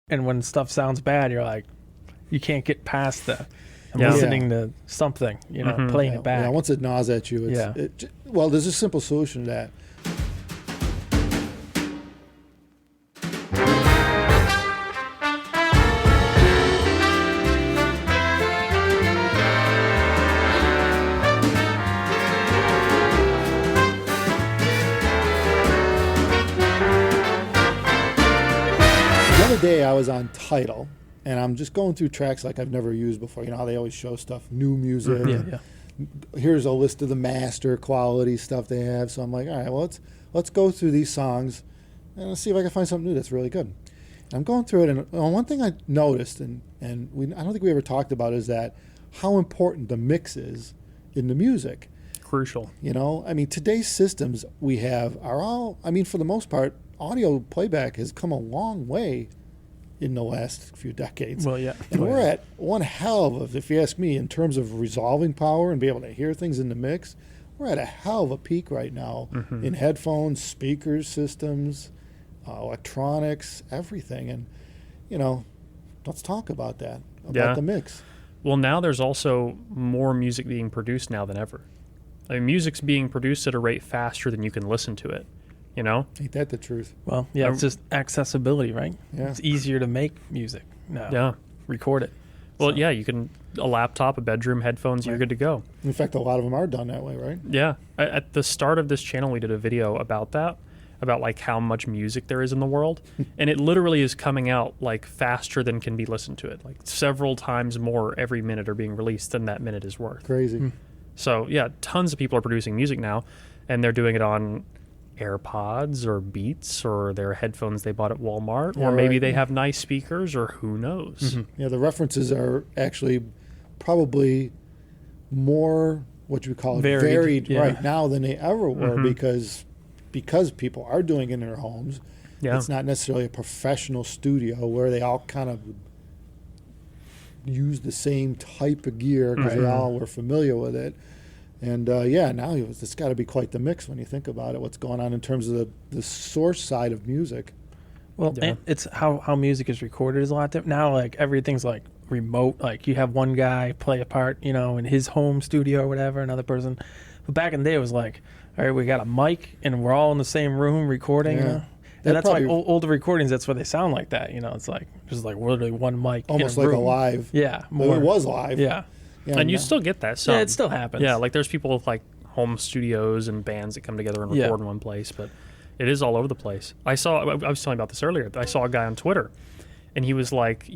and when stuff sounds bad, you're like, you can't get past I'm listening to something, playing it back. Yeah, once it gnaws at you, well, there's a simple solution to that. The other day I was on Tidal, and I'm just going through tracks like I've never used before. You know how they always show stuff, new music. Here's a list of the master quality stuff they have. So I'm like, all right, well, let's go through these songs and let's see if I can find something new that's really good. And I'm going through it, and one thing I noticed, and I don't think we ever talked about, is that how important the mix is in the music. Crucial. I mean, today's systems we have are all, I mean, for the most part, audio playback has come a long way in the last few decades. Well, yeah. And we're at one hell of, if you ask me, in terms of resolving power and be able to hear things in the mix, we're at a hell of a peak right now in headphones, speakers, systems, electronics, everything. And, let's talk about that, about the mix. Well, now there's also more music being produced now than ever. I mean, music's being produced at a rate faster than you can listen to it. Ain't that the truth? Well, yeah, it's just accessibility, right? Yeah. It's easier to make music now. Yeah. Record it. Well, yeah, you can, a laptop, a bedroom, headphones, you're good to go. In fact, a lot of them are done that way, right? Yeah. At the start of this channel, we did a video about that, about like how much music there is in the world. And it literally is coming out like faster than can be listened to it. Like several times more every minute are being released than that minute is worth. Crazy. So, yeah, tons of people are producing music now, and they're doing it on AirPods or Beats or their headphones they bought at Walmart, or maybe they have nice speakers, or who knows. Yeah, the references are actually probably more, what you would call it, varied right now than they ever were, because people are doing it in their homes. Yeah. It's not necessarily a professional studio where they all kind of use the same type of gear because they all were familiar with it. And now it's got to be quite the mix when you think about it, what's going on in terms of the source side of music. Well, and it's how music is recorded is a lot different. Now, like, everything's like remote. Like, you have one guy play a part, in his home studio or whatever, another person. But back in the day, it was like, all right, we got a mic and we're all in the same room recording. And that's why older recordings, that's why they sound like that. It's like just like literally one mic. Almost like a live. Yeah. More. It was live. Yeah. And you still get that. Yeah, it still happens. Yeah, like there's people with like home studios and bands that come together and record in one place, but it is all over the place. I was telling you about this earlier. I saw a guy on Twitter, and he was like,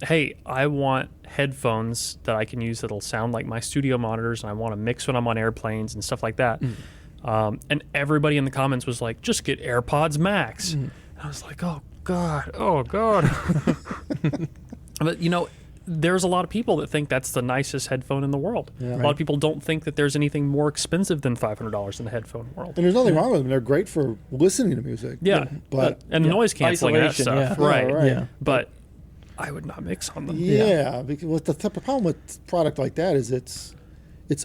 hey, I want headphones that I can use that'll sound like my studio monitors, and I want to mix when I'm on airplanes and stuff like that. And everybody in the comments was like, just get AirPods Max. And I was like, oh God. But, there's a lot of people that think that's the nicest headphone in the world. Yeah, a lot of people don't think that there's anything more expensive than $500 in the headphone world. And there's nothing wrong with them. They're great for listening to music. Yeah. And noise canceling and that stuff. Yeah. Right. Yeah. But I would not mix on them. Yeah. Because the problem with a product like that is it's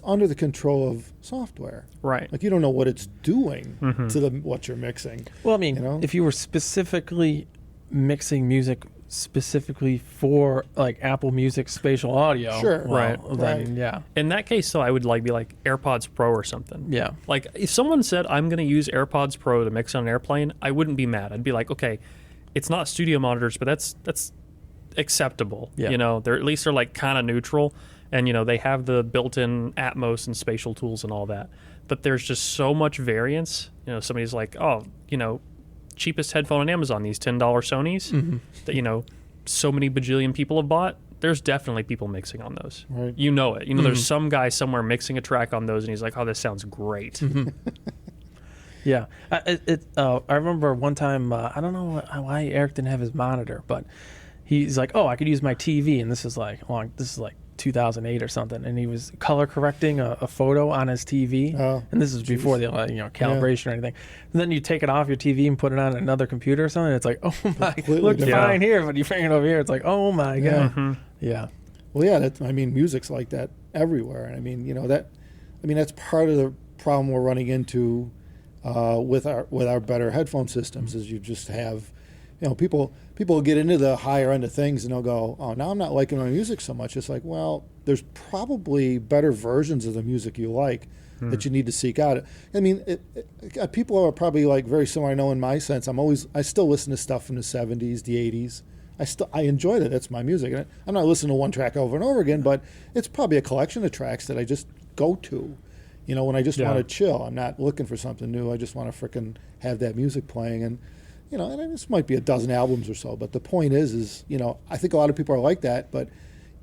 under the control of software. Right. Like, you don't know what it's doing to what you're mixing. Well, I mean, if you were specifically mixing music specifically for like Apple Music spatial audio, then in that case, though, I would be like AirPods Pro or something. Yeah. Like, if someone said I'm going to use AirPods Pro to mix on an airplane, I wouldn't be mad. I'd be like, okay, it's not studio monitors, but that's acceptable. Yeah. They're like kind of neutral, and they have the built-in Atmos and spatial tools and all that. But there's just so much variance. Somebody's like, cheapest headphone on Amazon, these $10 Sonys that so many bajillion people have bought. There's definitely people mixing on those. Right. There's some guy somewhere mixing a track on those, and he's like, oh, this sounds great. Yeah. I remember one time, I don't know why Eric didn't have his monitor, but he's like, oh, I could use my TV, and this is like 2008 or something, and he was color correcting a photo on his TV, and this is before the calibration or anything. And then you take it off your TV and put it on another computer or something. And it's like, oh my, looks fine here, but you bring it over here, it's like, oh my god, yeah. Well, yeah, music's like that everywhere, and that's part of the problem we're running into with our better headphone systems is you just have, people people will get into the higher end of things and they'll go, oh, now I'm not liking my music so much. It's like, well, there's probably better versions of the music you like that you need to seek out. I mean, people are probably like very similar. I know in my sense, I still listen to stuff from the 70s, the 80s. I enjoy that. That's my music. And I'm not listening to one track over and over again, but it's probably a collection of tracks that I just go to. You know, when I just want to chill. I'm not looking for something new. I just want to frickin' have that music playing. And, you know, and this might be a dozen albums or so. But the point is, you know, I think a lot of people are like that. But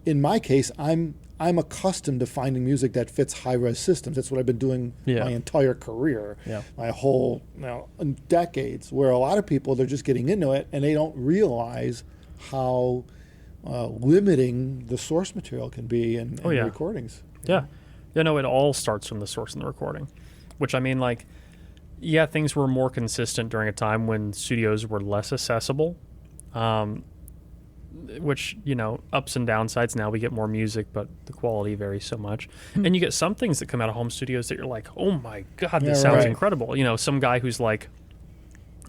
in my case, I'm accustomed to finding music that fits high-res systems. That's what I've been doing my entire career, my whole decades, where a lot of people, they're just getting into it, and they don't realize how limiting the source material can be in recordings. Yeah. You know, it all starts from the source in the recording, which I mean, like, yeah, things were more consistent during a time when studios were less accessible, which, you know, ups and downsides. Now we get more music, but the quality varies so much. And you get some things that come out of home studios that you're like, oh my God, this sounds incredible. You know, some guy who's like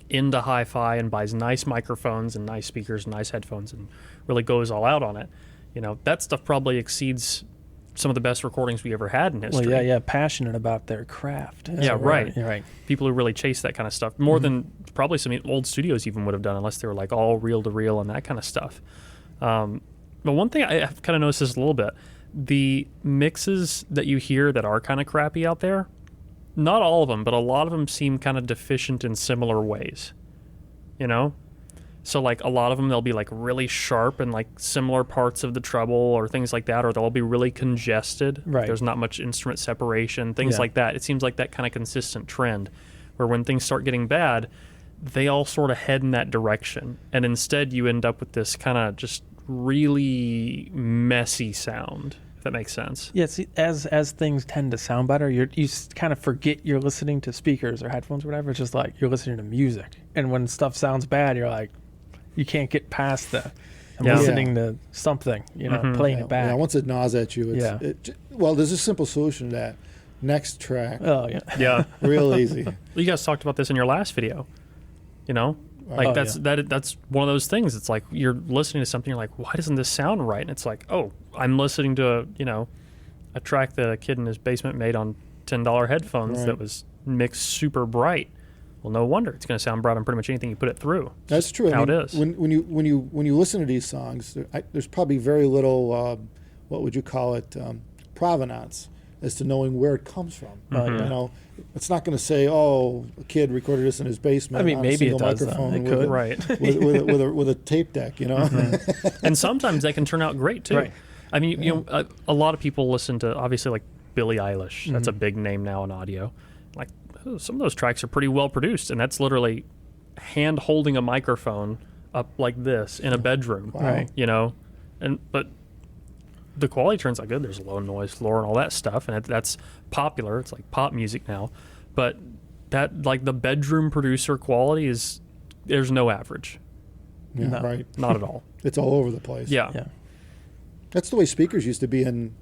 into hi-fi and buys nice microphones and nice speakers and nice headphones and really goes all out on it. You know, that stuff probably exceeds some of the best recordings we ever had in history. Well, passionate about their craft. Right. People who really chase that kind of stuff more than probably some old studios even would have done, unless they were like all reel to reel and that kind of stuff. But one thing I've kind of noticed this a little bit, the mixes that you hear that are kind of crappy out there, not all of them, but a lot of them seem kind of deficient in similar ways, you know? So, like, a lot of them, they'll be, like, really sharp and, like, similar parts of the treble or things like that, or they'll be really congested. Right. There's not much instrument separation, things like that. It seems like that kind of consistent trend where when things start getting bad, they all sort of head in that direction. And instead, you end up with this kind of just really messy sound, if that makes sense. Yeah, see, as things tend to sound better, you kind of forget you're listening to speakers or headphones or whatever. It's just like you're listening to music. And when stuff sounds bad, you're like, you can't get past that. I'm listening to something, you know, playing it back. Yeah, once it gnaws at you, well, there's a simple solution to that. Next track. Oh, yeah. Yeah. Real easy. You guys talked about this in your last video, you know? Like, that's one of those things. It's like you're listening to something, you're like, why doesn't this sound right? And it's like, oh, I'm listening to, you know, a track that a kid in his basement made on $10 headphones that was mixed super bright. Well, no wonder it's going to sound bright on pretty much anything you put it through. That's true. How it is. When you listen to these songs, there's probably very little, what would you call it, provenance as to knowing where it comes from. You know, it's not going to say, "Oh, a kid recorded this in his basement." I mean, on maybe a single it does. microphone It could, right? with a tape deck, you know. And sometimes they can turn out great too. Right. I mean, you know, a lot of people listen to obviously like Billie Eilish. That's a big name now in audio. Like, some of those tracks are pretty well produced, and that's literally hand holding a microphone up like this in a bedroom, you know, but the quality turns out good. There's low noise floor and all that stuff, and that's popular. It's like pop music now, but that, like, the bedroom producer quality there's no average. Yeah, No. right. Not at all. It's all over the place. Yeah. That's the way speakers used to be in,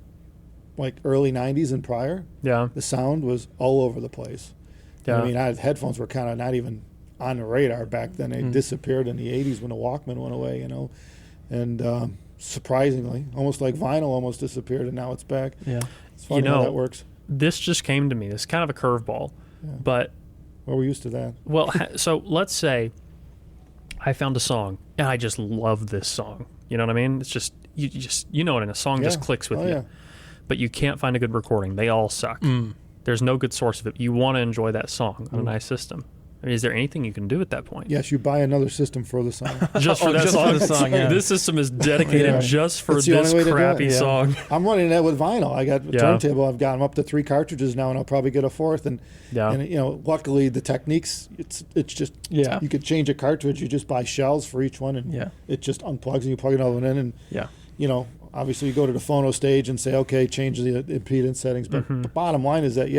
like, early 90s and prior. Yeah. The sound was all over the place. Yeah. I mean, headphones were kind of not even on the radar back then. They disappeared in the 80s when the Walkman went away, you know. And surprisingly, almost like vinyl almost disappeared, and now it's back. Yeah. It's funny how that works. This just came to me. This is kind of a curveball, but... Well, we're used to that. Well, so let's say I found a song, and I just love this song. You know what I mean? It's just, you know it, and a song just clicks with you. Yeah. But you can't find a good recording. They all suck. There's no good source of it. You want to enjoy that song on a nice system. I mean, is there anything you can do at that point? Yes, you buy another system for the song. Just for that just song. for the song, yeah. This system is dedicated just for It's the this only way to do crappy it. song. I'm running that with vinyl. I got a turntable. I've got them up to 3 cartridges now, and I'll probably get a 4th. And you know, luckily the techniques, it's just you could change a cartridge. You just buy shells for each one, and it just unplugs and you plug another one in. And you know, obviously you go to the phono stage and say, okay, change the impedance settings. But the bottom line is that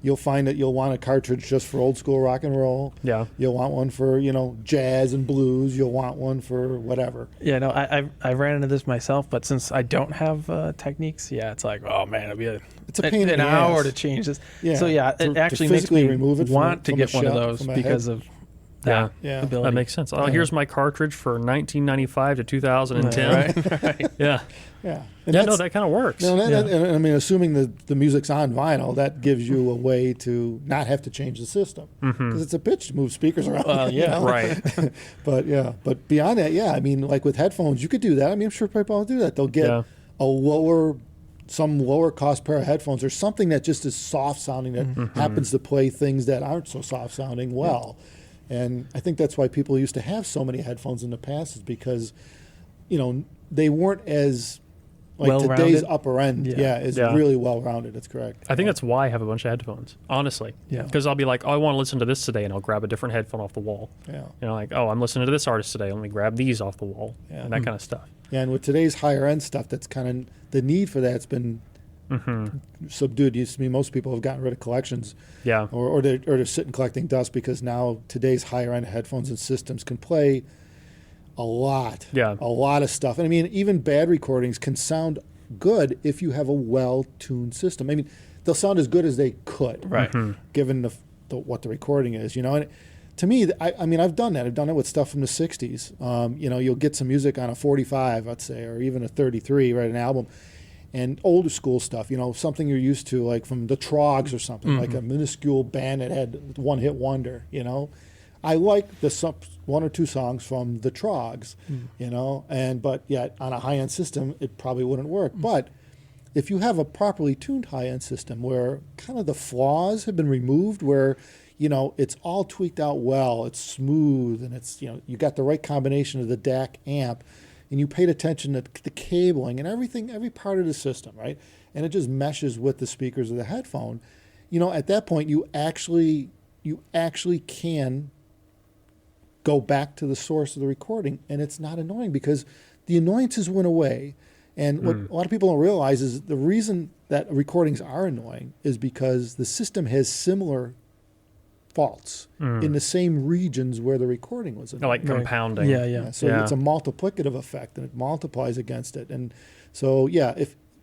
you'll find that you'll want a cartridge just for old school rock and roll. Yeah. You'll want one for, you know, jazz and blues. You'll want one for whatever. Yeah, no, I ran into this myself, but since I don't have techniques, it's like, oh man, it'll be it's a pain in an the hour ass to change this. Yeah. So it actually makes me remove it want to from get one of those from because of that Yeah. ability. That makes sense. Oh, here's my cartridge for 1995 to 2010. Right. Yeah. Yeah. No, that kind of works. And I mean, assuming the music's on vinyl, that gives you a way to not have to change the system because it's a pitch to move speakers around. Right. But beyond that, I mean, like with headphones, you could do that. I mean, I'm sure people will do that. They'll get some lower cost pair of headphones or something that just is soft sounding that happens to play things that aren't so soft sounding well. And I think that's why people used to have so many headphones in the past, is because, they weren't as today's upper end is really well rounded. That's correct. I think that's why I have a bunch of headphones, honestly. Yeah. Because I'll be like, I want to listen to this today, and I'll grab a different headphone off the wall. Yeah. Like, I'm listening to this artist today. Let me grab these off the wall, and that kind of stuff. Yeah, and with today's higher end stuff, that's kind of the need for that's been subdued. Most people have gotten rid of collections. Yeah. Or they're sitting collecting dust because now today's higher end headphones and systems can play a lot of stuff. And I mean, even bad recordings can sound good if you have a well-tuned system. I mean, they'll sound as good as they could, right? Given what the recording is, And to me, I mean, I've done that. I've done it with stuff from the '60s. You'll get some music on a 45, let's say, or even a 33, right? An album, and older school stuff. Something you're used to, like from the Trogs or something, like a minuscule band that had one-hit wonder. I like one or two songs from the Trogs, but yet on a high-end system, it probably wouldn't work. But if you have a properly tuned high-end system where kind of the flaws have been removed, where, it's all tweaked out well, it's smooth, and it's, you got the right combination of the DAC amp, and you paid attention to the cabling and everything, every part of the system, right? And it just meshes with the speakers of the headphone. At that point, you actually can go back to the source of the recording, and it's not annoying because the annoyances went away. And what a lot of people don't realize is the reason that recordings are annoying is because the system has similar faults in the same regions where the recording was annoying. Like compounding. Yeah. So it's a multiplicative effect, and it multiplies against it. And so,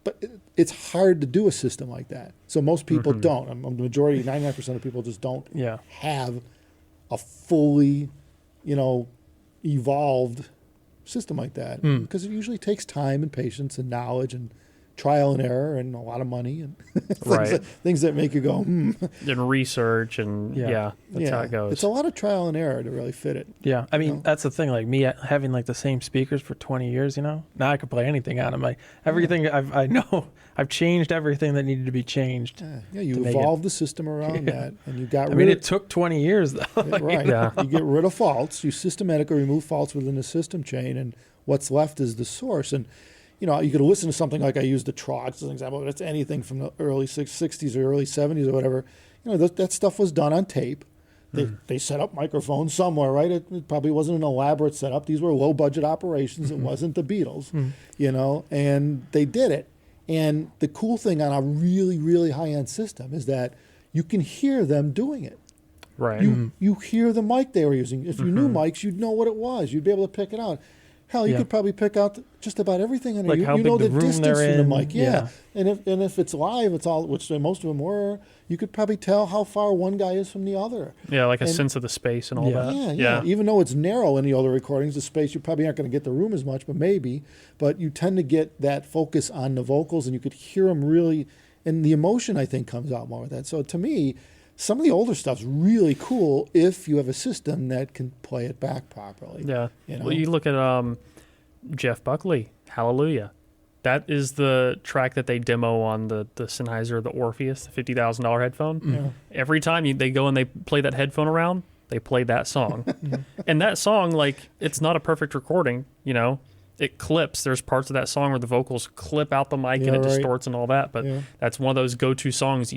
but it's hard to do a system like that. So most people don't. The majority, 99% of people just don't have a fully evolved system like that, because it usually takes time and patience and knowledge and trial and error and a lot of money and things that make you go, And research and that's how it goes. It's a lot of trial and error to really fit it. Yeah, I mean, that's the thing. Like me having like the same speakers for 20 years, now I can play anything on them. Like everything I know, I've changed everything that needed to be changed. Yeah, you evolved the system around that, and you got. It took 20 years though. You get rid of faults. You systematically remove faults within the system chain, and what's left is the source. And you could listen to something like I used the Trogs as an example, but it's anything from the early 60s or early 70s or whatever. That stuff was done on tape. They set up microphones somewhere, right? It probably wasn't an elaborate setup. These were low-budget operations. It wasn't the Beatles, and they did it. And the cool thing on a really, really high-end system is that you can hear them doing it. Right. You hear the mic they were using. If you knew mics, you'd know what it was. You'd be able to pick it out. Hell, you could probably pick out just about everything on it. Like how big the room distance they're from in. the mic. Yeah. And if it's live, it's all, which most of them were, you could probably tell how far one guy is from the other. Yeah, like a sense of the space and all that. Yeah. Even though it's narrow in the other recordings, the space, you probably aren't going to get the room as much, but maybe. But you tend to get that focus on the vocals, and you could hear them really, and the emotion, I think, comes out more with that. So to me, some of the older stuff's really cool if you have a system that can play it back properly. Yeah. Well, you look at Jeff Buckley, Hallelujah. That is the track that they demo on the Sennheiser, the Orpheus, the $50,000 headphone. Yeah. Every time they go and they play that headphone around, they play that song. And that song, it's not a perfect recording, It clips. There's parts of that song where the vocals clip out the mic and it distorts and all that. But that's one of those go-to songs.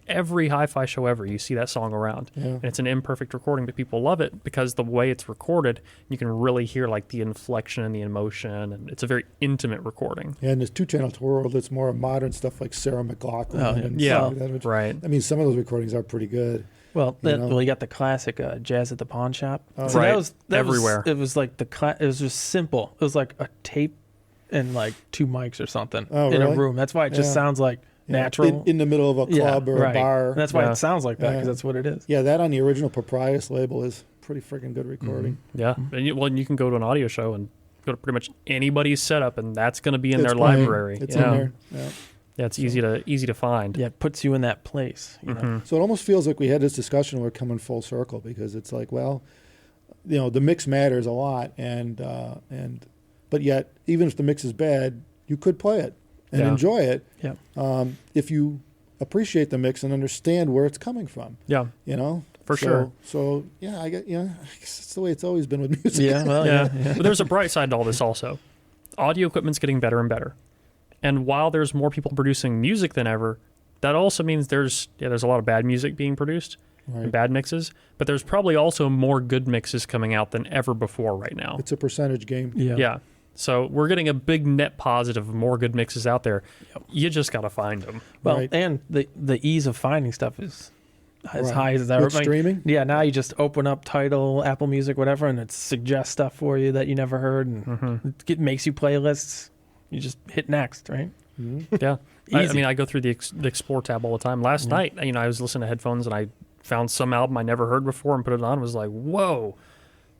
Every hi-fi show ever, you see that song around. Yeah. And it's an imperfect recording, but people love it because the way it's recorded, you can really hear the inflection and the emotion, and it's a very intimate recording. Yeah, and there's two-channel world that's more modern stuff like Sarah McLachlan. Right. I mean, some of those recordings are pretty good. Well, you got the classic Jazz at the Pawn Shop. Oh, so right. That everywhere. It was like it was just simple. It was like a tape and two mics or something in a room. That's why it just sounds like natural. In the middle of a club or a bar. And that's why it sounds like that, because that's what it is. Yeah, that on the original Proprius label is pretty freaking good recording. Yeah. And you can go to an audio show and go to pretty much anybody's setup, and that's going to be in It's their playing. library. It's in there. Yeah. Yeah, it's easy to find. Yeah, it puts you in that place. You know? So it almost feels like we had this discussion. We're coming full circle because it's like, well, the mix matters a lot, but yet even if the mix is bad, you could play it and enjoy it. Yeah. If you appreciate the mix and understand where it's coming from. Yeah. For sure. So yeah, I guess it's the way it's always been with music. Yeah. Well, yeah. But there's a bright side to all this also. Audio equipment's getting better and better. And while there's more people producing music than ever, that also means there's a lot of bad music being produced and bad mixes, but there's probably also more good mixes coming out than ever before right now. It's a percentage game. Yeah. So we're getting a big net positive of more good mixes out there. Yep. You just got to find them. Well, and the ease of finding stuff is as high as ever. With streaming? Yeah, now you just open up Tidal, Apple Music, whatever, and it suggests stuff for you that you never heard, and it makes you playlists. You just hit next, right? Mm-hmm. Yeah. I mean, I go through the Explore tab all the time. Last night, I was listening to headphones, and I found some album I never heard before and put it on and was like, whoa,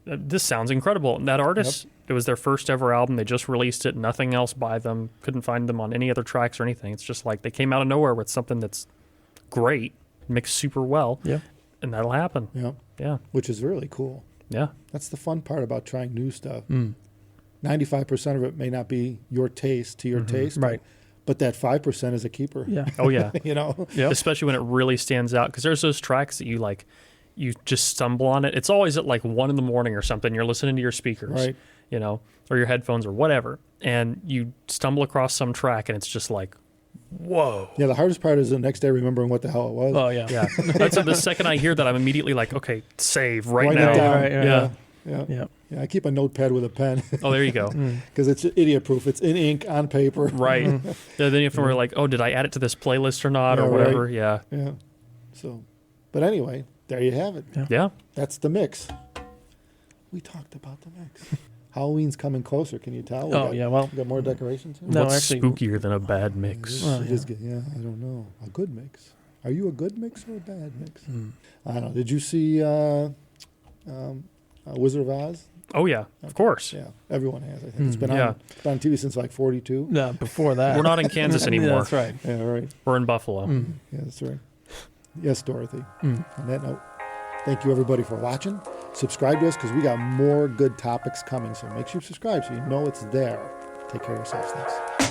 this sounds incredible. And that artist, it was their first ever album. They just released it. Nothing else by them. Couldn't find them on any other tracks or anything. It's just like they came out of nowhere with something that's great, mixed super well, and that'll happen. Yeah. Which is really cool. Yeah. That's the fun part about trying new stuff. 95% of it may not be your taste to your taste. Right. But that 5% is a keeper. Yeah. Oh, yeah. Yep. Especially when it really stands out. Because there's those tracks that you just stumble on it. It's always at like 1 a.m. or something. You're listening to your speakers, or your headphones or whatever. And you stumble across some track and it's just like, whoa. Yeah, the hardest part is the next day remembering what the hell it was. Oh, yeah. Yeah. That's the second I hear that, I'm immediately like, okay, save right Write now. it down. Right, Yeah, I keep a notepad with a pen. Oh, there you go. Because it's idiot-proof. It's in ink, on paper. Right. Yeah, then you have to worry like, oh, did I add it to this playlist or not or whatever? Right. Yeah. Yeah. So, but anyway, there you have it. Yeah. That's the mix. We talked about the mix. Halloween's coming closer. Can you tell? We got more decorations here? No, What's actually, spookier than a bad mix? I don't know. A good mix. Are you a good mix or a bad mix? I don't know. Did you see Wizard of Oz? Oh, yeah. Of course. Yeah. Everyone has, I think. It's been on TV since like 42. No, before that. We're not in Kansas anymore. Yeah, that's right. Yeah, right. We're in Buffalo. Yeah, that's right. Yes, Dorothy. On that note, thank you everybody for watching. Subscribe to us because we got more good topics coming. So make sure you subscribe so you know it's there. Take care of yourselves. Thanks.